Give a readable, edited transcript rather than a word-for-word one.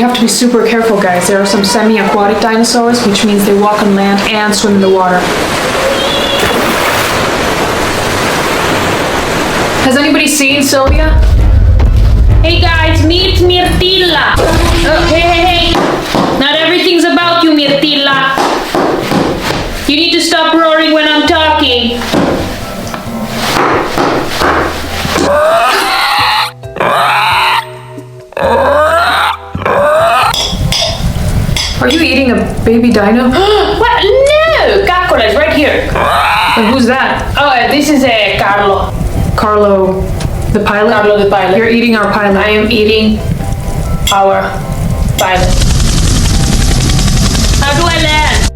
have to be super careful, guys. There are some semi-aquatic dinosaurs, which means they walk on land and swim in the water. Has anybody seen Sylvia? Hey guys, meet Mirtilla. Hey. Not everything's about you, Mirtilla. You need to stop roaring when I'm talking. Are you eating a baby dino? What? No! Caccola is right here. And who's that? Oh, this is Carlo. Carlo, the pilot? Carlo the pilot. You're eating our pilot. I am eating our pilot.